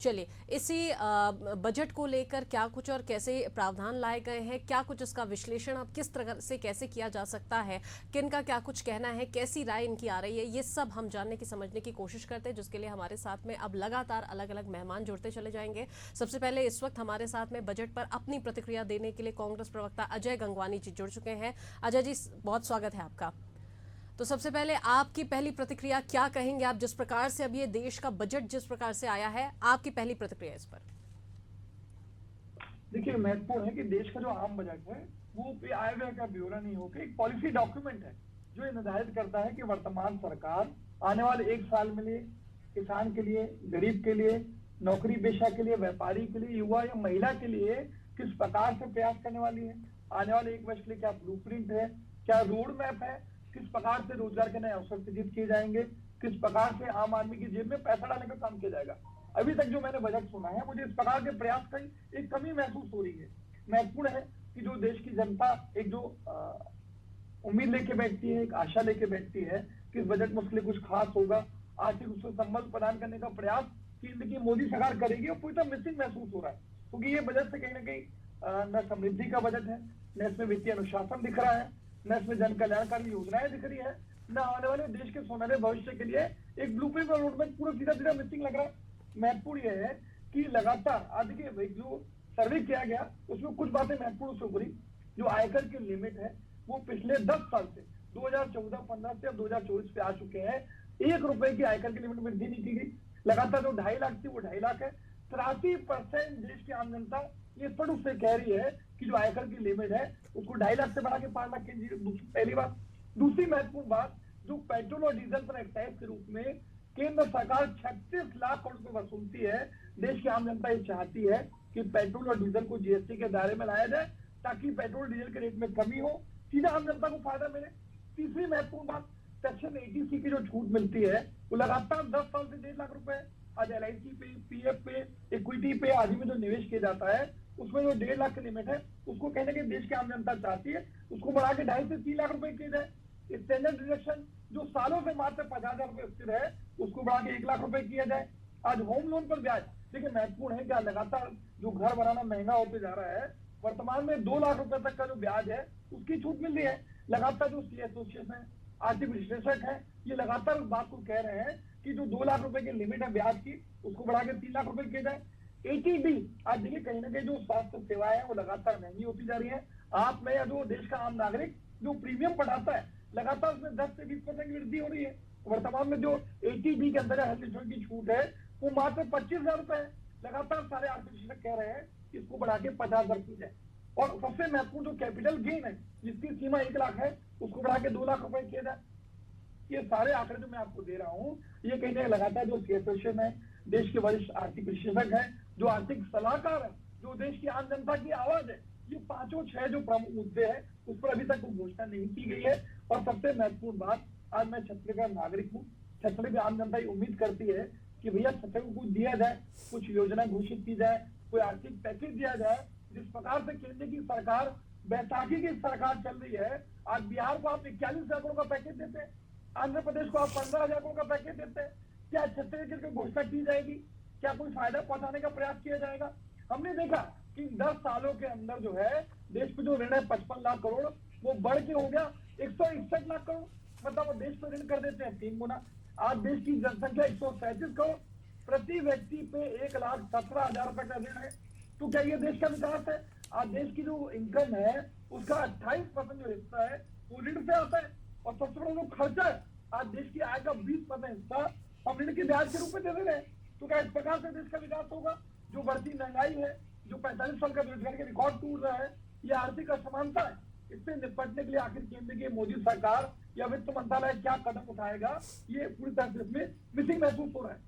चलिए, इसी बजट को लेकर क्या कुछ और कैसे प्रावधान लाए गए हैं, क्या कुछ इसका विश्लेषण अब किस तरह से कैसे किया जा सकता है, किनका क्या कुछ कहना है, कैसी राय इनकी आ रही है, ये सब हम जानने की समझने की कोशिश करते हैं, जिसके लिए हमारे साथ में अब लगातार अलग अलग मेहमान जुड़ते चले जाएंगे। सबसे पहले इस वक्त हमारे साथ में बजट पर अपनी प्रतिक्रिया देने के लिए कांग्रेस प्रवक्ता अजय गंगवानी जी जुड़ चुके हैं। अजय जी, बहुत स्वागत है आपका। तो सबसे पहले आपकी पहली प्रतिक्रिया क्या कहेंगे आप, जिस प्रकार से अब ये देश का बजट जिस प्रकार से आया है, आपकी पहली प्रतिक्रिया इस पर? देखिए, महत्वपूर्ण है कि देश का जो आम बजट है वो आय व्यय का ब्यौरा नहीं होकर एक पॉलिसी डॉक्यूमेंट है जो ये निर्धारित करता है कि वर्तमान सरकार आने वाले एक साल में लिए किसान के लिए, गरीब के लिए, नौकरी पेशा के लिए, व्यापारी के लिए, युवा या महिला के लिए किस प्रकार से प्रयास करने वाली है। आने वाले एक वर्ष के लिए क्या ब्लूप्रिंट है, क्या रोड मैप है, किस प्रकार से रोजगार के नए अवसर सृजित किए जाएंगे, किस प्रकार से आम आदमी की जेब में पैसा डालने का काम किया जाएगा। अभी तक जो मैंने बजट सुना है, मुझे इस प्रकार के प्रयास की एक कमी महसूस हो रही है। महत्वपूर्ण है कि जो देश की जनता एक जो उम्मीद लेके बैठती है, एक आशा लेके बैठती है कि इस बजट में उसके लिए कुछ खास होगा, आर्थिक रूप से संबल प्रदान करने का प्रयास केंद्र की मोदी सरकार करेगी, और पूरी तरह मिसिंग महसूस हो रहा है। क्योंकि ये बजट से कहीं ना कहीं न समृद्धि का बजट है, न इसमें वित्तीय अनुशासन दिख रहा है, न इसमें जन कल्याणकारी योजनाएं दिख रही है, न आने वाले देश के सुनहरे भविष्य के लिए एक ब्लूप्रिंट और रोडमैप पूरा सीधा सीधा मिसिंग लग रहा है। महत्वपूर्ण यह है कि लगातार आज देखिए जो सर्वे किया गया उसमें कुछ बातें महत्वपूर्ण से उभरी। जो आयकर की लिमिट है वो पिछले 10 साल से 2014-15 से अब 2024 पे आ चुके हैं। 1 रुपए की आयकर की लिमिट में वृद्धि नहीं की गई। लगातार जो 2.5 लाख थी वो 2.5 लाख है। 83% देश की आम जनता ये स्पष्ट रूप से कह रही है कि जो आयकर की लिमिट है उसको 2.5 लाख से बढ़ा के 5 लाख की पहली बात। दूसरी महत्वपूर्ण बात, जो पेट्रोल और डीजल पर एक्साइज के रूप में केंद्र सरकार 36 लाख करोड़ रुपए वसूलती है। देश की आम जनता ये चाहती है कि पेट्रोल और डीजल को जीएसटी के दायरे में लाया जाए ताकि पेट्रोल डीजल के रेट में कमी हो, सीधा आम जनता को फायदा मिले। तीसरी महत्वपूर्ण बात, सेक्शन 80C की जो छूट मिलती है वो लगातार 10 साल से 1.5 लाख रुपए है। आज LIC पे, PF पे, इक्विटी पे आदि में जो निवेश किया जाता है उसमें जो 1.5 लाख की लिमिट है उसको कहने के देश की आम जनता चाहती है उसको बढ़ा के 2.5 से 3 लाख रुपए किए जाए। स्टैंडर्ड डिडक्शन जो सालों से मात्र 50,000 रुपए स्थिर है उसको बढ़ा के 1 लाख रुपए किया जाए। आज होम लोन पर ब्याज देखिए महत्वपूर्ण है क्या, लगातार जो घर बनाना महंगा होते जा रहा है, वर्तमान में 2 लाख रुपए तक का जो ब्याज है उसकी छूट मिल रही है। लगातार जो सी एसोसिएशन है, आर्थिक विश्लेषक है, ये लगातार इस बात को कह रहे हैं कि जो 2 लाख रुपए की लिमिट है ब्याज की उसको बढ़ा के 3 लाख रुपए किया जाए। ATD आज देखिए कहीं ना कहीं जो स्वास्थ्य सेवाएं हैं वो लगातार महंगी होती जा रही है। आप में या जो देश का आम नागरिक जो प्रीमियम पढ़ाता है लगातार उसमें 10 से 20% की वृद्धि हो रही है। वर्तमान में जो ATD के अंदर हेल्थ इंश्योरेंस की छूट है वो मात्र 25,000 रुपए है। लगातार सारे आर्थिक विशेषज्ञ कह रहे हैं इसको बढ़ा के 50,000 की जाए। और सबसे महत्वपूर्ण जो कैपिटल गेन है जिसकी सीमा 1 लाख है उसको बढ़ा के 2 लाख रुपए किया जाए। ये सारे आंकड़े जो मैं आपको दे रहा हूँ ये कहीं ना लगातार जो एसोसिएशन है, देश के वरिष्ठ आर्थिक विशेषज्ञ है, जो आर्थिक सलाहकार है, जो देश की आम जनता की आवाज है, ये 5-6 जो प्रमुख मुद्दे हैं उस पर अभी तक कोई घोषणा नहीं की गई है। और सबसे महत्वपूर्ण बात, आज मैं छत्तीसगढ़ का नागरिक हूँ, छत्तीसगढ़ की आम जनता ये उम्मीद करती है कि भैया छत्तीसगढ़ को कुछ दिया जाए, कुछ योजना घोषित की जाए, कोई आर्थिक पैकेज दिया जाए। जिस प्रकार से केंद्र की सरकार बैसाखी की सरकार चल रही है, आज बिहार को आप 41,000 करोड़ का पैकेज देते हैं, आंध्र प्रदेश को आप 15,000 करोड़ का पैकेज देते हैं। क्या छत्तीसगढ़ की घोषणा की जाएगी? क्या कोई फायदा पहुंचाने का प्रयास किया जाएगा? हमने देखा कि 10 सालों के अंदर जो है देश पे जो ऋण है 55 लाख करोड़ वो बढ़ के हो गया 161 लाख करोड़। मतलब वो देश पे ऋण कर देते हैं 3 गुना। आज देश की जनसंख्या 137 करोड़, प्रति व्यक्ति पे 1,17,000 रुपए का ऋण है। तो क्या ये देश का विकास है? आज देश की जो इनकम है उसका 28% जो हिस्सा है वो ऋण से आता है। और सबसे बड़ा जो खर्चा है, आज देश की आय का 20% हिस्सा हम ऋण के ब्याज के रूप में दे रहे हैं। तो क्या इस प्रकार से देश का विकास होगा? जो बढ़ती महंगाई है, जो 45 साल का बेरोजगारी का रिकॉर्ड टूट रहा है, ये आर्थिक असमानता है, इससे निपटने के लिए आखिर केंद्र की मोदी सरकार या वित्त मंत्रालय क्या कदम उठाएगा, ये पूरी तरह से इसमें मिसिंग महसूस हो रहा है।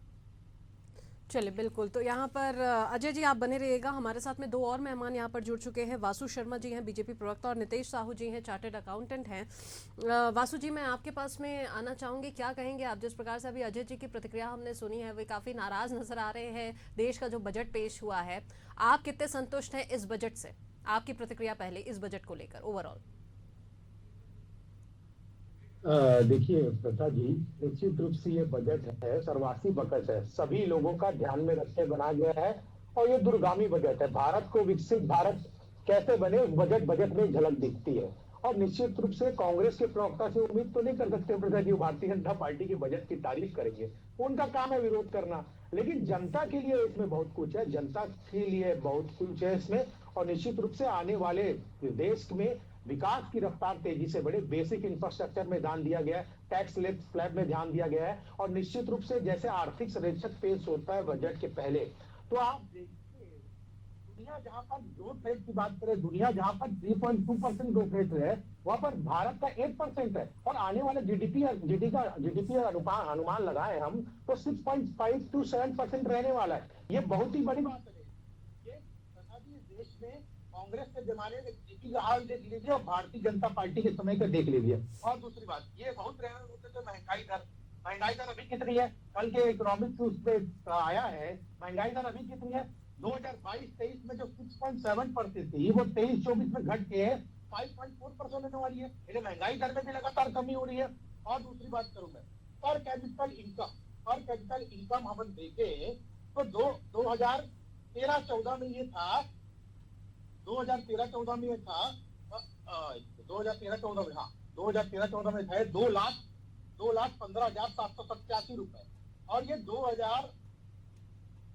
चलिए, बिल्कुल। तो यहाँ पर अजय जी आप बने रहिएगा, हमारे साथ में 2 और मेहमान यहाँ पर जुड़ चुके हैं। वासु शर्मा जी हैं बीजेपी प्रवक्ता और नितेश साहू जी हैं चार्टर्ड अकाउंटेंट हैं। वासु जी, मैं आपके पास में आना चाहूँगी, क्या कहेंगे आप? जिस प्रकार से अभी अजय जी की प्रतिक्रिया हमने सुनी है वे काफ़ी नाराज़ नजर आ रहे हैं। देश का जो बजट पेश हुआ है, आप कितने संतुष्ट हैं इस बजट से? आपकी प्रतिक्रिया पहले इस बजट को लेकर ओवरऑल। देखिए प्रसाद जी, निश्चित रूप से ये बजट है, सर्वासी बजट है, सभी लोगों का ध्यान में रख के बनाया गया है। और ये दूरगामी बजट है, भारत को विकसित भारत कैसे बने उस बजट में झलक दिखती है। और निश्चित रूप से कांग्रेस के प्रवक्ता से उम्मीद तो नहीं कर सकते प्रसाद जी, वो भारतीय जनता पार्टी के बजट की तारीफ करेंगे। उनका काम है विरोध करना। लेकिन जनता के लिए इसमें बहुत कुछ है, जनता के लिए बहुत कुछ है इसमें। और निश्चित रूप से आने वाले देश में विकास की रफ्तार तेजी से बढ़े, बेसिक इंफ्रास्ट्रक्चर में ध्यान दिया गया है, टैक्स स्लैब में ध्यान दिया गया है। और निश्चित रूप से जैसे आर्थिक सर्वेक्षण पेश होता है बजट के पहले, तो आप देखिए दुनिया जहां पर ग्रोथ रेट की बात करें, दुनिया जहां पर 3.2% ग्रोथ रेट है, वहां पर भारत का 8% है। और आने वाले जीडीपी अनुमान लगाए हम तो 6.5 to 7% रहने वाला है। ये बहुत ही बड़ी बात है। ये देश में कांग्रेस के जमाने में जीपी का हाल देख लीजिए और भारतीय जनता पार्टी के समय का देख लीजिए। और दूसरी बात, ये बहुत रहने होते थे महंगाई दर अभी कितनी है? कल के इकोनॉमिक्स उसमें आया है, महंगाई दर अभी कितनी है? 2022-23 में जो 6.7% थी, वो 23-24 में घट के 5.4% होने वाली है। यानी महंगाई दर में भी लगातार कमी हो रही है। और दूसरी बात करूं मैं, पर कैपिटल इनकम हम देखें तो 2013-14 में ये था, 2013-14 में था, 2013-14 में, हाँ 2013-14 में था 2,15,787 रुपए। और ये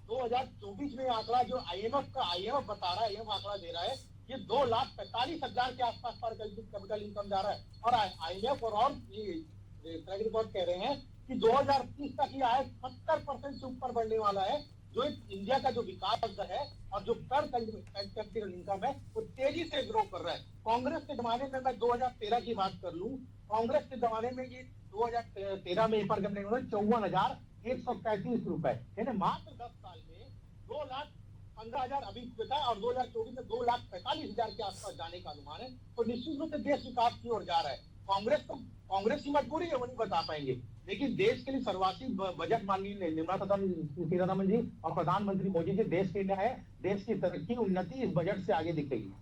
2024 में आंकड़ा जो आईएमएफ बता रहा है, आईएमएफ आंकड़ा दे रहा है, ये 2,45,000 के आसपास पर कैपिटल इनकम जा रहा है। और आईएमएफ और ट्रेजरी रिपोर्ट कह रहे हैं कि 2030 तक ये आय 70% से ऊपर बढ़ने वाला है। जो इंडिया का जो विकास दर है और जो पर कैपिटल इनकम है, वो तेजी से ग्रो कर रहा है। कांग्रेस के जमाने में, मैं 2013 की बात कर लूं, कांग्रेस के जमाने में ये 2013 में पर कैपिटल 54,135 रुपए, यानी मात्र 10 साल में 2,15,000 अभी था और 2024 में 2,45,000 के आसपास जाने का अनुमान है। तो निश्चित रूप से देश विकास की ओर जा रहा है। कांग्रेस की मजबूरी है, वो नहीं बता पाएंगे, लेकिन देश के लिए सर्वासी बजट माननीय निर्मला सीतारमन जी और प्रधानमंत्री मोदी जी देश के लिए है। देश की तरक्की उन्नति इस बजट से आगे दिखेगी।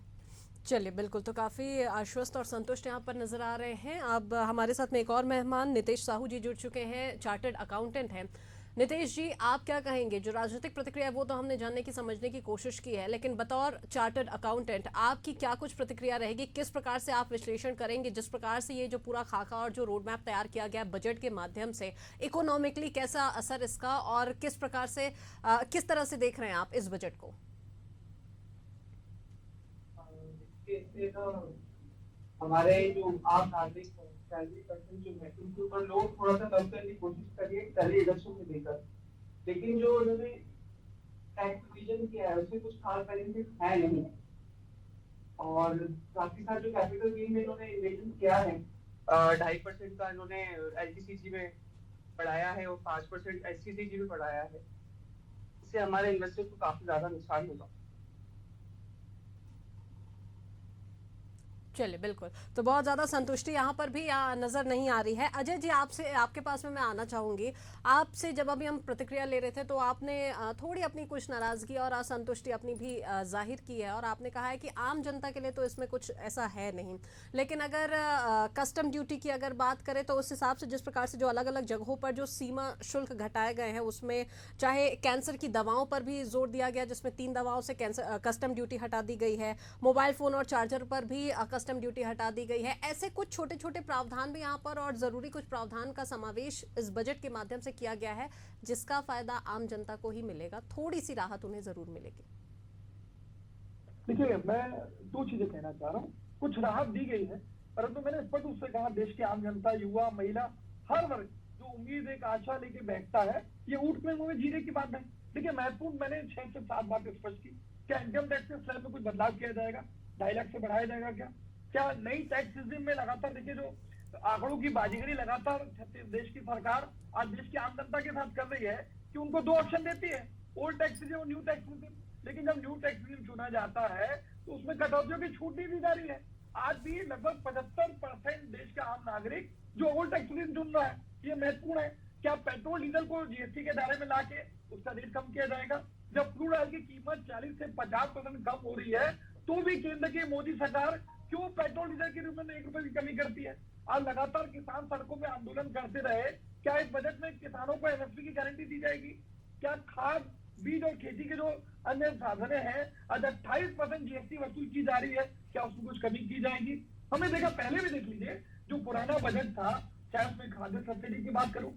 चलिए, बिल्कुल, तो काफ़ी आश्वस्त और संतुष्ट यहाँ पर नज़र आ रहे हैं। अब हमारे साथ में एक और मेहमान नितेश साहू जी जुड़ चुके हैं, चार्टर्ड अकाउंटेंट हैं। नितेश जी, आप क्या कहेंगे? जो राजनीतिक प्रतिक्रिया है वो तो हमने जानने की समझने की कोशिश की है, लेकिन बतौर चार्टर्ड अकाउंटेंट आपकी क्या कुछ प्रतिक्रिया रहेगी? किस प्रकार से आप विश्लेषण करेंगे जिस प्रकार से ये जो पूरा खाका और जो रोड मैप तैयार किया गया बजट के माध्यम से, इकोनॉमिकली कैसा असर इसका, और किस प्रकार से किस तरह से देख रहे हैं आप इस बजट को? इससे तो हमारे जो आम नागरिक हैं, सैलरी पर्सन जो है, उनके ऊपर लोग थोड़ा सा कम करने की कोशिश करिए पहले इलेक्शन को लेकर। लेकिन जो उन्होंने टैक्स रिविजन किया है उसमें कुछ खास बेनिफिट है नहीं। और साथ ही साथ जो कैपिटल गेन में इन्होंने इन्वेजन किया है 2.5% का इन्होंने एलटीसीजी में बढ़ाया है और 5% एससीसीजी में बढ़ाया है। इससे हमारे इन्वेस्टर्स को काफी ज्यादा नुकसान होगा। चलिए, बिल्कुल, तो बहुत ज़्यादा संतुष्टि यहाँ पर भी नज़र नहीं आ रही है। अजय जी, आपसे आपके पास में मैं आना चाहूँगी। आपसे जब अभी हम प्रतिक्रिया ले रहे थे तो आपने थोड़ी अपनी कुछ नाराज़गी और असंतुष्टि अपनी भी जाहिर की है, और आपने कहा है कि आम जनता के लिए तो इसमें कुछ ऐसा है नहीं। लेकिन अगर कस्टम ड्यूटी की अगर बात करें तो उस हिसाब से जिस प्रकार से जो अलग अलग जगहों पर जो सीमा शुल्क घटाए गए हैं, उसमें चाहे कैंसर की दवाओं पर भी जोर दिया गया जिसमें 3 दवाओं से कैंसर कस्टम ड्यूटी हटा दी गई है, मोबाइल फ़ोन और चार्जर पर भी कस्टम ड्यूटी हटा दी गई है। ऐसे कुछ छोटे छोटे प्रावधान भी यहाँ पर और ज़रूरी कुछ प्रावधान का समावेश इस बजट के माध्यम से किया गया है जिसका फायदा आम जनता को ही मिलेगा, थोड़ी सी राहत उन्हें जरूर मिलेगी। देखिए, मैं 2 चीजें कहना चाह रहा हूँ। कुछ राहत दी गई है, परंतु मैंने स्पष्ट रूप से कहा, देश की आम जनता, युवा, महिला, हर वर्ग जो उम्मीद एक आशा लेके बैठता है, ये ऊँट में मुंह में जीने की बात है। देखिए, महत्वपूर्ण मैंने 6 से 7 बातें स्पष्ट की। क्या इनकम टैक्स के स्लैब में कुछ बदलाव किया जाएगा? 2.5 लाख से बढ़ाया जाएगा क्या नई टैक्स सिस्टम में लगातार, देखिए जो आंकड़ों की बाजीगरी लगातार देश की सरकार आज देश की आम जनता के साथ कर रही है कि उनको 2 ऑप्शन देती है, ओल्ड टैक्स सिस्टम और न्यू टैक्स सिस्टम। लेकिन जब न्यू टैक्स सिस्टम चुना जाता है तो उसमें कटौतियों की छूट दी जा रही है। आज भी लगभग 75% देश का आम नागरिक जो ओल्ड टैक्स सिस्टम चुन रहा है, ये महत्वपूर्ण है। क्या पेट्रोल डीजल को जीएसटी के दायरे में लाके उसका रेट कम किया जाएगा? जब क्रूड ऑयल की कीमत 40 से 50% कम हो रही है तो भी केंद्र की मोदी सरकार क्यों पेट्रोल डीजल के रूप में 1 रुपए की कमी करती है? आज लगातार किसान सड़कों में आंदोलन करते रहे, क्या इस बजट में किसानों को एमएसपी की गारंटी दी जाएगी? क्या खाद, बीज और खेती के जो अन्य साधने हैं, आज 28% जीएसटी वसूल की जा रही है, क्या उसमें कुछ कमी की जाएगी? हमने देखा, पहले भी देख लीजिए, जो पुराना बजट था, चाहे उसमें खाद्य सब्सिडी की बात करूं,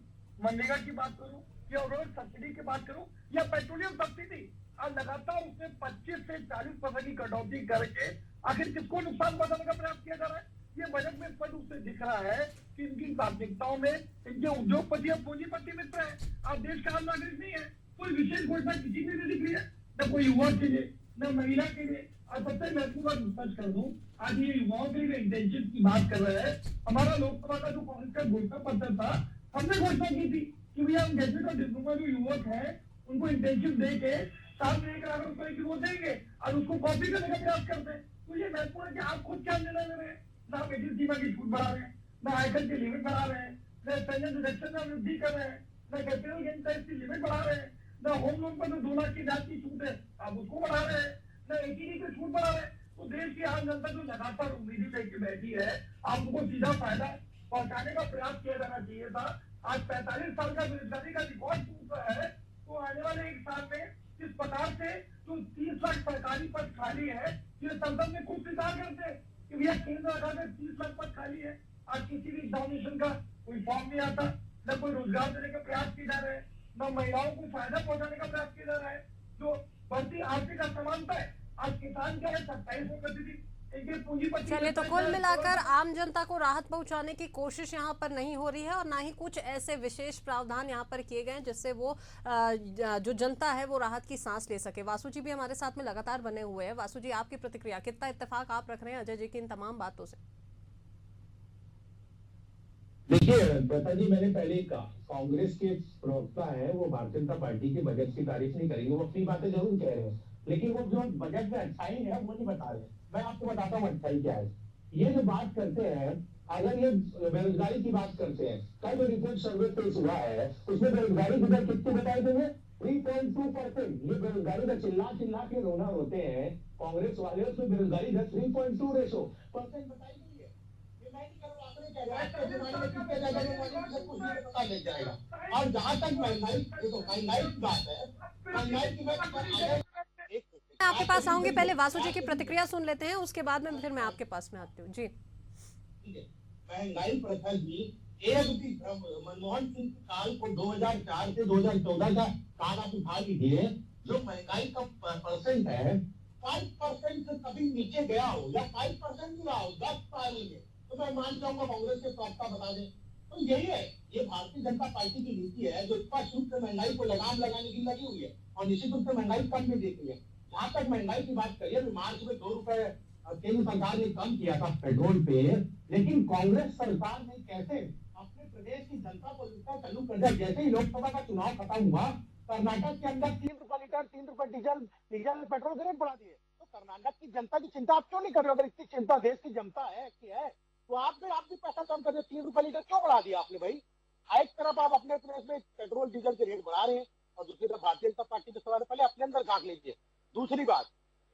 मनरेगा की बात करूं, या उर्वरक सब्सिडी की बात करूं, या पेट्रोलियम सब्सिडी, आज लगातार उसमें 25 से 40% की कटौती करके आखिर किसको नुकसान पहुंचाने का प्रयास किया जा रहा है? ये बजट में स्पष्ट रूप से दिख रहा है कि इनकी प्राथमिकताओं में इनके उद्योगपति और पूंजीपति मित्र हैं, आज देश का आम नागरिक नहीं है। कोई विशेष घोषणा किसी ने नहीं दिख रही है, न कोई युवा के लिए, न महिला के लिए। आज सबसे महत्वपूर्ण बात स्पष्ट कर दूं, आज ये युवाओं के लिए इंटेंशिप की बात कर रहे हैं। हमारा लोकसभा का जो कांग्रेस का घोषणा पत्र था, हमने घोषणा की थी कि भैया हम ग्रेजुएट और डिप्लोमा जो युवक है उनको इंटेंशिप दे के साल में 1 लाख रुपए की वो देंगे और उसको कॉपी करने का प्रयास करते हैं। तो ये महत्वपूर्ण है कि आप खुद क्या निर्णय ले रहे हैं? ना आप एटीज सीमा की छूट बढ़ा रहे हैं, ना आयकर की लिमिट बढ़ा रहे हैं, ना पेंशन डिडक्शन में वृद्धि कर रहे हैं, ना कैपिटल गेन टैक्स की लिमिट बढ़ा रहे हैं, ना होम लोन पर जो 2 लाख की ब्याज की छूट है आप उसको बढ़ा रहे हैं, ना एटीडी की छूट बढ़ा रहे हैं। तो देश की आम जनता जो लगातार उम्मीदें लेके बैठी है, आप उनको सीधा फायदा पहुंचाने का प्रयास किया जाना चाहिए था। आज 45 साल का बेरोजगारी का रिकॉर्ड टूट रहा है, तो आने वाले 1 साल में इस प्रकार से जो 30 लाख सरकारी पद खाली है, ये संसद में खुद स्वीकार करते हैं कि भैया केंद्र सरकार में 30 लाख पद खाली है। आज किसी भी एग्जामिनेशन का कोई फॉर्म नहीं आता, न कोई रोजगार देने का प्रयास किए जा रहे हैं, न महिलाओं को फायदा पहुंचाने का प्रयास किया जा रहा है। जो बढ़ती आर्थिक असमानता है, आज किसान क्या है 27% चलिए, तो कुल मिलाकर आम जनता को राहत पहुंचाने की कोशिश यहाँ पर नहीं हो रही है और ना ही कुछ ऐसे विशेष प्रावधान यहाँ पर किए गए हैं जिससे वो जो जनता है वो राहत की सांस ले सके। वासु जी भी हमारे साथ में लगातार बने हुए हैं। वासु जी, आपकी प्रतिक्रिया, कितना इत्तेफाक आप रख रहे हैं अजय जी की इन तमाम बातों से? देखिए प्रथा जी, मैंने पहले ही कहा, कांग्रेस के प्रवक्ता है वो भारतीय जनता पार्टी के बजट की तारीफ नहीं करेंगे, वो अपनी बातें जरूर कह रहे हैं, लेकिन वो जो बजट में अच्छाई है वो नहीं बता रहे। मैं आपको बताता हूँ अच्छाई क्या है। ये जो बात करते हैं, अगर ये बेरोजगारी की बात करते हैं, कल जो रिपोर्ट सर्वे पेश हुआ है उसमें बेरोजगारी की दर कितनी बताई गई है? 3.2%। ये बेरोजगारी का चिल्ला चिल्ला के रोना होते हैं कांग्रेस वाले, उसमें बेरोजगारी दर 3.2 रेशो परसेंट बताई गई है। ये मैं नहीं करूँ, आपने क्या पता लग जाएगा। और जहां तक महंगाई, देखो महंगाई की बात है, महंगाई की बात मैं आपके पास आऊंगी, पहले वासु जी की प्रतिक्रिया सुन लेते हैं, उसके बाद में फिर मैं आपके पास में आती हूँ जी। महंगाई प्रथा जी एक भी मनमोहन सिंह काल को 2004 से 2014 का काल आप उठा लीजिए, जो महंगाई का परसेंट है 5% से कभी नीचे गया हो या 5% भी रहा हो 10 साल में, तो मैं मान जाऊंगा कांग्रेस के प्रवक्ता बता दें। तो यही है, ये भारतीय जनता पार्टी की नीति है जो स्पष्ट रूप से महंगाई को लगाम लगाने की लगी हुई है और निश्चित रूप से महंगाई कम भी देती है। जहां तक महंगाई की बात करिए, मार्च में 2 रुपए केंद्र सरकार ने कम किया था पेट्रोल पे, लेकिन कांग्रेस सरकार ने कैसे अपने प्रदेश की जनता को लूटना चालू कर दिया। जैसे ही लोकसभा का चुनाव खत्म हुआ, कर्नाटक के अंदर 3 रुपए लीटर, 3 रुपए डीजल पेट्रोल के रेट बढ़ा दिए। तो कर्नाटक की जनता की चिंता आप क्यों नहीं कर रहे हो? अगर इतनी चिंता देश की जनता है तो आप भी पैसा कम कर रहे हो। 3 रुपए लीटर क्यों बढ़ा दिया आपने भाई? एक तरफ आप अपने प्रदेश में पेट्रोल डीजल के रेट बढ़ा रहे हैं और दूसरी तरफ भारतीय जनता पार्टी के सवाल पहले अपने अंदर झांक लीजिए। दूसरी बात,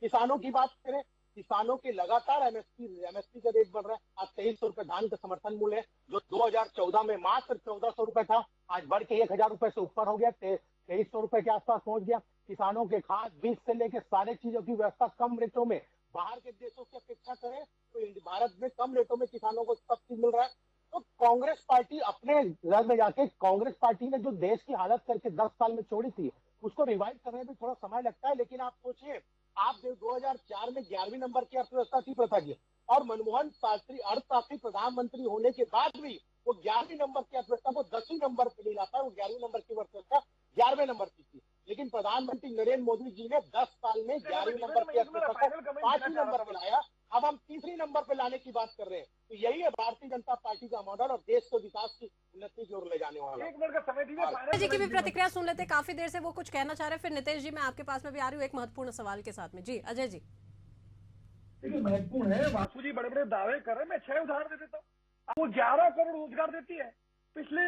किसानों की बात करें, किसानों के लगातार एमएसपी का रेट बढ़ रहा है। आज 2300 रुपए धान का समर्थन मूल्य है, जो 2014 में मात्र 1400 रुपए था, आज बढ़ के 1000 रुपए से ऊपर हो गया, 2300 रुपए के आसपास पहुंच गया। किसानों के खाद, बीज से लेकर सारे चीजों की व्यवस्था कम रेटों में, बाहर के देशों की अपेक्षा करें तो भारत में कम रेटों में किसानों को सब चीज मिल रहा है। तो कांग्रेस पार्टी अपने घर में जाके, कांग्रेस पार्टी ने जो देश की हालत करके 10 साल में छोड़ी थी, उसको रिवाइव करने में थोड़ा समय लगता है। लेकिन आप सोचिए, आप 2004 में 11वें नंबर की अर्थव्यवस्था थी प्रथा जी, और मनमोहन शास्त्री अर्थशास्त्री प्रधानमंत्री होने के बाद भी वो 11वें नंबर की अर्थव्यवस्था को 10वें नंबर पे ले जाता है। वो 11वें नंबर की अर्थव्यवस्था 11वें नंबर की थी, लेकिन प्रधानमंत्री नरेंद्र मोदी जी ने 10 साल में 11वें नंबर की अर्थव्यवस्था को 5वें नंबर पे लाया। अब हम 3रे नंबर पे लाने की बात कर रहे हैं। तो यही है भारतीय जनता पार्टी का मॉडल और देश को विकास की उन्नति की ओर ले जाने वाला। 1 मिनट का समय दीजिए। जी की भी प्रतिक्रिया सुन लेते, काफी देर से वो कुछ कहना चाह रहे हैं। फिर नितेश जी, मैं आपके पास में भी आ रही हूँ एक महत्वपूर्ण सवाल के साथ में। जी अजय जी। देखिए महत्वपूर्ण है, वासु जी बड़े बड़े दावे कर रहे हैं, मैं 6 उदाहरण दे देता हूँ। वो 11 करोड़ रोजगार देती है। पिछले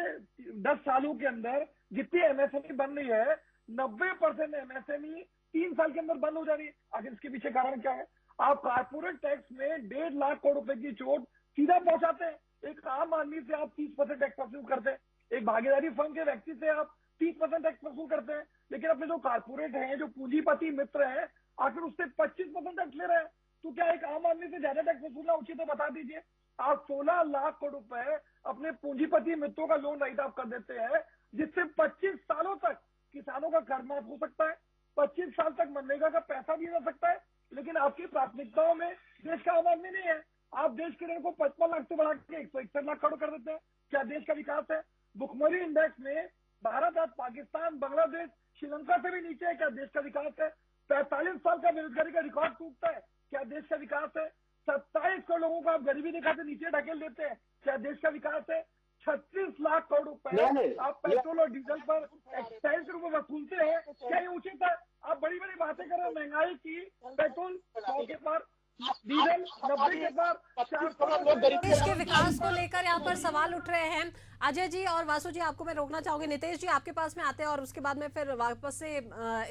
10 सालों के अंदर जितनी एमएसएमई बन रही है, 90% एमएसएमई 3 साल के अंदर बंद हो जा रही है। आखिर इसके पीछे कारण क्या है? आप कारपोरेट टैक्स में 1.5 लाख करोड़ रुपए की चोट सीधा पहुंचाते हैं। एक आम आदमी से आप 30% टैक्स वसूल करते हैं, एक भागीदारी फर्म के व्यक्ति से आप 30% टैक्स वसूल करते हैं, लेकिन अपने जो कारपोरेट हैं, जो पूंजीपति मित्र हैं, आखिर उससे 25% टैक्स ले रहे हैं। तो क्या एक आम आदमी से ज्यादा टैक्स वसूलना उचित है? बता दीजिए। आप 16 लाख करोड़ रुपए अपने पूंजीपति मित्रों का लोन राइट ऑफ कर देते हैं, जिससे 25 सालों तक किसानों का घर माफ हो सकता है, 25 साल तक मनरेगा का पैसा दिया जा सकता है, लेकिन आपकी प्राथमिकताओं में देश का आम आदमी नहीं है। आप देश के ऋण को 55 लाख से बढ़ा के 161 लाख करोड़ कर देते हैं। क्या देश का विकास है? भुखमरी इंडेक्स में भारत आज पाकिस्तान, बांग्लादेश, श्रीलंका से भी नीचे है। क्या देश का विकास है? 45 साल का बेरोजगारी का रिकॉर्ड टूटता है। क्या देश का विकास है? 27 करोड़ लोगों को आप गरीबी रेखा से नीचे ढकेल देते हैं। क्या देश का विकास है? 36 लाख करोड़ रुपए आप पेट्रोल और डीजल पर एक्साइज के रूप में वसूलते हैं। क्या ये उचित है? आप बड़ी बड़ी बातें कर रहे हैं महंगाई की, पेट्रोल 100 के पार, डीजल 90 के पार, 400 देश के विकास को लेकर यहाँ पर सवाल उठ रहे हैं। अजय जी और वासु जी, आपको मैं रोकना चाहूंगी। नितेश जी आपके पास में आते हैं और उसके बाद में फिर वापस से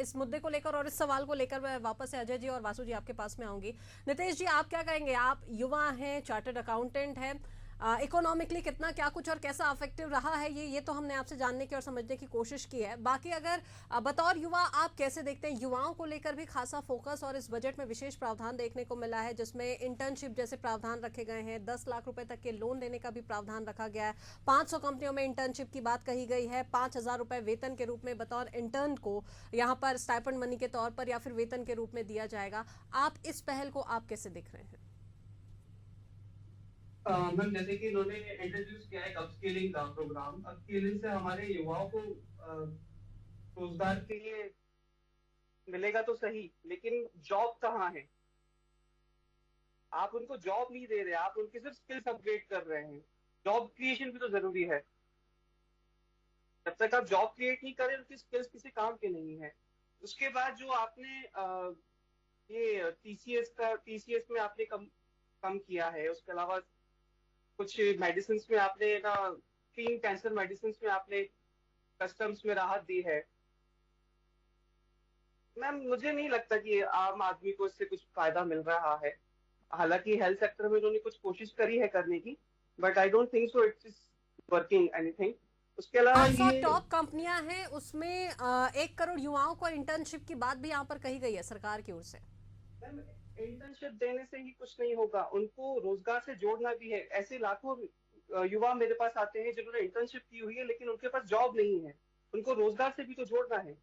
इस मुद्दे को लेकर और इस सवाल को लेकर मैं वापस से अजय जी और वासु जी आपके पास में आऊंगी। नितेश जी, आप क्या कहेंगे? आप युवा हैं, चार्टर्ड अकाउंटेंट हैं, इकोनॉमिकली कितना क्या कुछ और कैसा अफेक्टिव रहा है ये तो हमने आपसे जानने की और समझने की कोशिश की है। बाकी अगर बतौर युवा आप कैसे देखते हैं? युवाओं को लेकर भी खासा फोकस और इस बजट में विशेष प्रावधान देखने को मिला है, जिसमें इंटर्नशिप जैसे प्रावधान रखे गए हैं, 10 लाख रुपए तक के लोन देने का भी प्रावधान रखा गया है, 500 कंपनियों में इंटर्नशिप की बात कही गई है, 5,000 रुपए वेतन के रूप में बतौर इंटर्न को यहाँ पर स्टाइपेंड मनी के तौर पर या फिर वेतन के रूप में दिया जाएगा। आप इस पहल को आप कैसे देख रहे हैं? मैम, जैसे कि इन्होंने इंट्रोड्यूस किया है अपस्किलिंग का प्रोग्राम। अपस्किलिंग से हमारे युवाओं को रोजगार के लिए मिलेगा तो सही, लेकिन जॉब कहाँ है? आप उनको जॉब नहीं दे रहे, आप उनके सिर्फ स्किल्स अपग्रेड कर रहे हैं। जॉब क्रिएशन भी तो जरूरी है। जब तक आप जॉब क्रिएट नहीं करें, उनकी स्किल्स किसी काम के नहीं है। उसके बाद जो आपने ये टीसीएस में आपने कम किया है, उसके अलावा कुछ मेडिसिन में आपने ना क्लीन कैंसर मेडिसिन में आपने कस्टम्स में राहत दी है। मैम, मुझे नहीं लगता कि आम आदमी को इससे कुछ फायदा मिल रहा है। हालांकि हेल्थ सेक्टर में उन्होंने कुछ कोशिश करी है करने की, but I don't think so it's working anything. उसके अलावा 500 ये टॉप कंपनियां हैं, उसमें 1 करोड़ युवाओं को इंटर्नशिप की बात भी यहाँ पर कही गई है सरकार की ओर से। इंटर्नशिप देने से ही कुछ नहीं होगा, उनको रोजगार से जोड़ना भी है। ऐसे लाखों युवा मेरे पास आते हैं जिन्होंने इंटर्नशिप की हुई है, लेकिन उनके पास जॉब नहीं है। उनको रोजगार से भी तो जोड़ना है।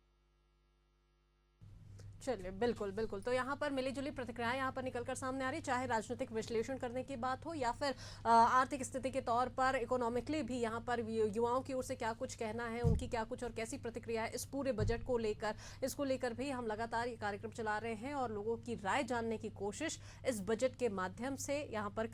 चलिए, बिल्कुल बिल्कुल। तो यहाँ पर मिलीजुली प्रतिक्रियाएं यहाँ पर निकलकर सामने आ रही, चाहे राजनीतिक विश्लेषण करने की बात हो या फिर आर्थिक स्थिति के तौर पर इकोनॉमिकली भी यहाँ पर युवाओं की ओर से क्या कुछ कहना है, उनकी क्या कुछ और कैसी प्रतिक्रिया है इस पूरे बजट को लेकर। इसको लेकर भी हम लगातार ये कार्यक्रम चला रहे हैं और लोगों की राय जानने की कोशिश इस बजट के माध्यम से यहाँ पर कर